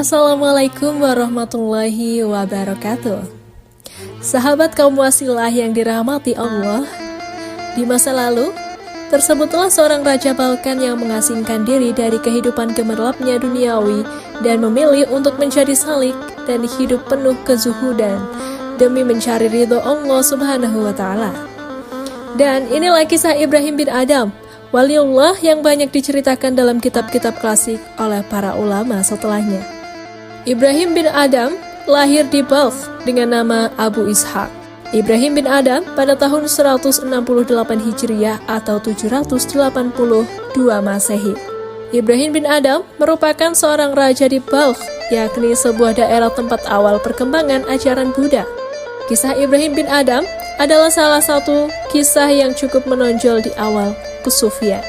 Assalamualaikum warahmatullahi wabarakatuh. Sahabat kaum wasilah yang dirahmati Allah, di masa lalu, tersebutlah seorang Raja Balkan yang mengasingkan diri dari kehidupan gemerlapnya duniawi dan memilih untuk menjadi salik dan hidup penuh kezuhudan demi mencari ridho Allah Subhanahu wa Ta'ala. Dan inilah kisah Ibrahim bin Adham, waliullah yang banyak diceritakan dalam kitab-kitab klasik oleh para ulama setelahnya. Ibrahim bin Adham lahir di Balkh dengan nama Abu Ishaq. Ibrahim bin Adham pada tahun 168 Hijriah atau 782 Masehi. Ibrahim bin Adham merupakan seorang raja di Balkh, yakni sebuah daerah tempat awal perkembangan ajaran Buddha. Kisah Ibrahim bin Adham adalah salah satu kisah yang cukup menonjol di awal kesufian.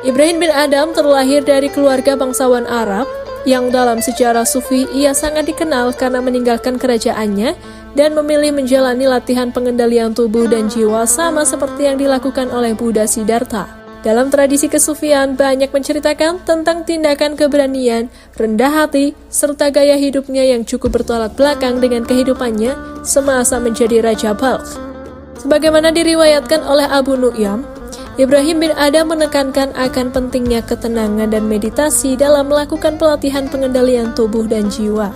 Ibrahim bin Adham terlahir dari keluarga bangsawan Arab yang dalam sejarah sufi ia sangat dikenal karena meninggalkan kerajaannya dan memilih menjalani latihan pengendalian tubuh dan jiwa sama seperti yang dilakukan oleh Buddha Siddhartha. Dalam tradisi kesufian banyak menceritakan tentang tindakan keberanian, rendah hati, serta gaya hidupnya yang cukup bertolak belakang dengan kehidupannya semasa menjadi Raja Balkh. Sebagaimana diriwayatkan oleh Abu Nu'aym, Ibrahim bin Adham menekankan akan pentingnya ketenangan dan meditasi dalam melakukan pelatihan pengendalian tubuh dan jiwa.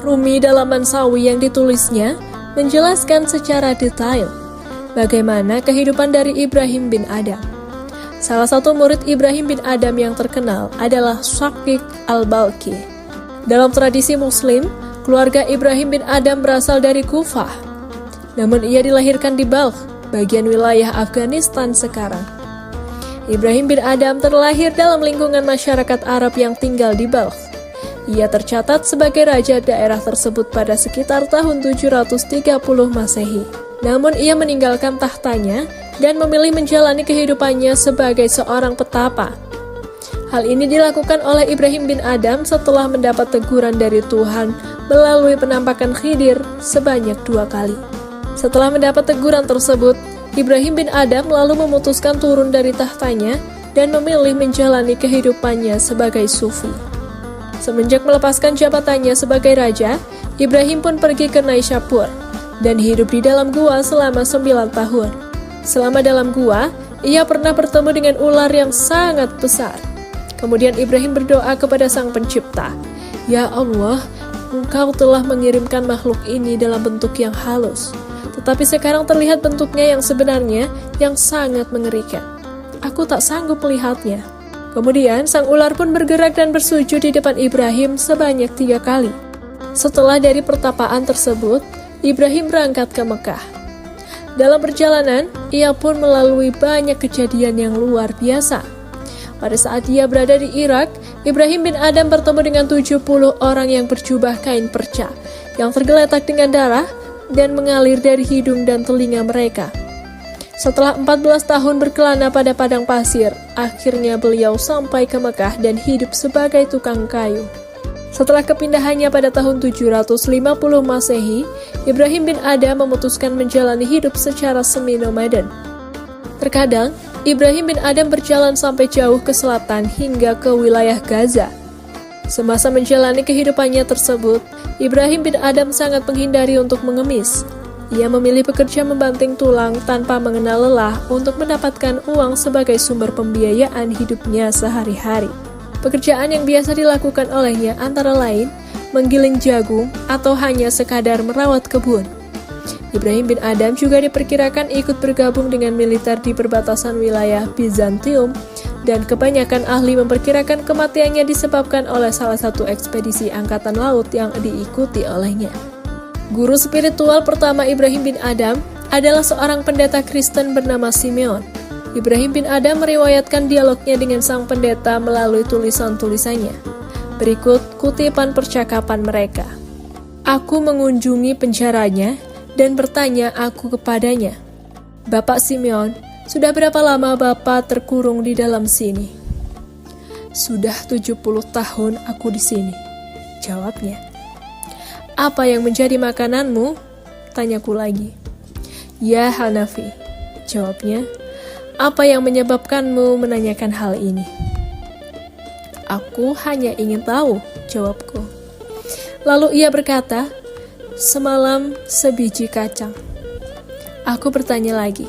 Rumi dalam Mansawi yang ditulisnya menjelaskan secara detail bagaimana kehidupan dari Ibrahim bin Adham. Salah satu murid Ibrahim bin Adham yang terkenal adalah Shaqiq al-Balkhi. Dalam tradisi Muslim, keluarga Ibrahim bin Adham berasal dari Kufah. Namun ia dilahirkan di Balkh, bagian wilayah Afghanistan sekarang. Ibrahim bin Adham terlahir dalam lingkungan masyarakat Arab yang tinggal di Balkh. Ia tercatat sebagai raja daerah tersebut pada sekitar tahun 730 Masehi. Namun ia meninggalkan tahtanya dan memilih menjalani kehidupannya sebagai seorang petapa. Hal ini dilakukan oleh Ibrahim bin Adham setelah mendapat teguran dari Tuhan melalui penampakan Khidir sebanyak 2 kali. Setelah mendapat teguran tersebut, Ibrahim bin Adham lalu memutuskan turun dari tahtanya dan memilih menjalani kehidupannya sebagai sufi. Semenjak melepaskan jabatannya sebagai raja, Ibrahim pun pergi ke Naishapur dan hidup di dalam gua selama 9 tahun. Selama dalam gua, ia pernah bertemu dengan ular yang sangat besar. Kemudian Ibrahim berdoa kepada Sang Pencipta, "Ya Allah, Engkau telah mengirimkan makhluk ini dalam bentuk yang halus. Tetapi sekarang terlihat bentuknya yang sebenarnya yang sangat mengerikan. Aku tak sanggup melihatnya." Kemudian sang ular pun bergerak dan bersujud di depan Ibrahim sebanyak 3 kali. Setelah dari pertapaan tersebut, Ibrahim berangkat ke Mekah. Dalam perjalanan, ia pun melalui banyak kejadian yang luar biasa. Pada saat dia berada di Irak, Ibrahim bin Adham bertemu dengan 70 orang yang berjubah kain perca, yang tergeletak dengan darah dan mengalir dari hidung dan telinga mereka. Setelah 14 tahun berkelana pada padang pasir, akhirnya beliau sampai ke Mekah dan hidup sebagai tukang kayu. Setelah kepindahannya pada tahun 750 Masehi, Ibrahim bin Adham memutuskan menjalani hidup secara semi-nomaden. Terkadang, Ibrahim bin Adham berjalan sampai jauh ke selatan hingga ke wilayah Gaza. Semasa menjalani kehidupannya tersebut, Ibrahim bin Adham sangat menghindari untuk mengemis. Ia memilih bekerja membanting tulang tanpa mengenal lelah untuk mendapatkan uang sebagai sumber pembiayaan hidupnya sehari-hari. Pekerjaan yang biasa dilakukan olehnya antara lain menggiling jagung atau hanya sekadar merawat kebun. Ibrahim bin Adham juga diperkirakan ikut bergabung dengan militer di perbatasan wilayah Bizantium, dan kebanyakan ahli memperkirakan kematiannya disebabkan oleh salah satu ekspedisi angkatan laut yang diikuti olehnya. Guru spiritual pertama Ibrahim bin Adham adalah seorang pendeta Kristen bernama Simeon. Ibrahim bin Adham meriwayatkan dialognya dengan sang pendeta melalui tulisan-tulisannya. Berikut kutipan percakapan mereka. "Aku mengunjungi penjaranya dan bertanya aku kepadanya, 'Bapak Simeon, sudah berapa lama Bapak terkurung di dalam sini?' 'Sudah 70 tahun aku di sini,' jawabnya. 'Apa yang menjadi makananmu?' tanyaku lagi. 'Ya Hanafi,' jawabnya. 'Apa yang menyebabkanmu menanyakan hal ini?' 'Aku hanya ingin tahu,' jawabku. Lalu ia berkata, "Semalam sebiji kacang." Aku bertanya lagi,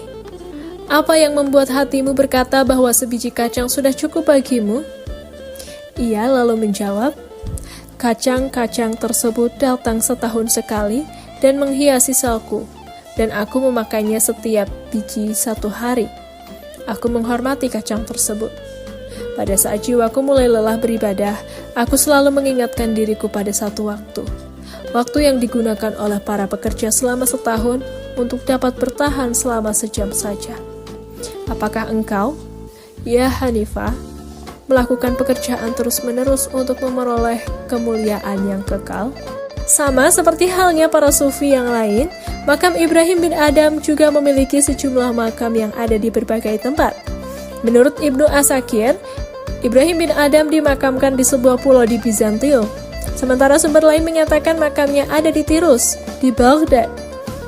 "Apa yang membuat hatimu berkata bahwa sebiji kacang sudah cukup bagimu?" Ia lalu menjawab, "Kacang-kacang tersebut datang setahun sekali dan menghiasi selku, dan aku memakainya setiap biji 1 hari. Aku menghormati kacang tersebut. Pada saat jiwaku mulai lelah beribadah, aku selalu mengingatkan diriku pada satu waktu. Waktu yang digunakan oleh para pekerja selama setahun untuk dapat bertahan selama sejam saja. Apakah engkau, ya Hanifah, melakukan pekerjaan terus-menerus untuk memperoleh kemuliaan yang kekal?" Sama seperti halnya para sufi yang lain, makam Ibrahim bin Adham juga memiliki sejumlah makam yang ada di berbagai tempat. Menurut Ibnu Asakir, Ibrahim bin Adham dimakamkan di sebuah pulau di Bizantium. Sementara sumber lain menyatakan makamnya ada di Tirus, di Baghdad.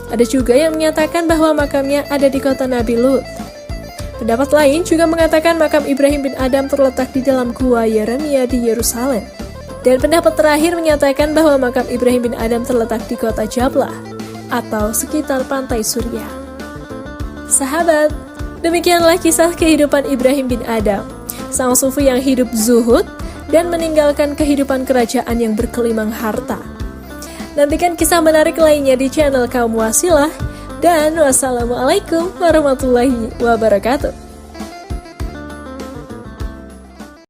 Ada juga yang menyatakan bahwa makamnya ada di kota Nabi Lut. Pendapat lain juga mengatakan makam Ibrahim bin Adham terletak di dalam gua Yeremia di Yerusalem. Dan pendapat terakhir menyatakan bahwa makam Ibrahim bin Adham terletak di kota Jablah, atau sekitar pantai Suriah. Sahabat, demikianlah kisah kehidupan Ibrahim bin Adham, sang sufi yang hidup zuhud dan meninggalkan kehidupan kerajaan yang berkelimang harta. Nantikan kisah menarik lainnya di channel Kaum Wasilah, dan wassalamualaikum warahmatullahi wabarakatuh.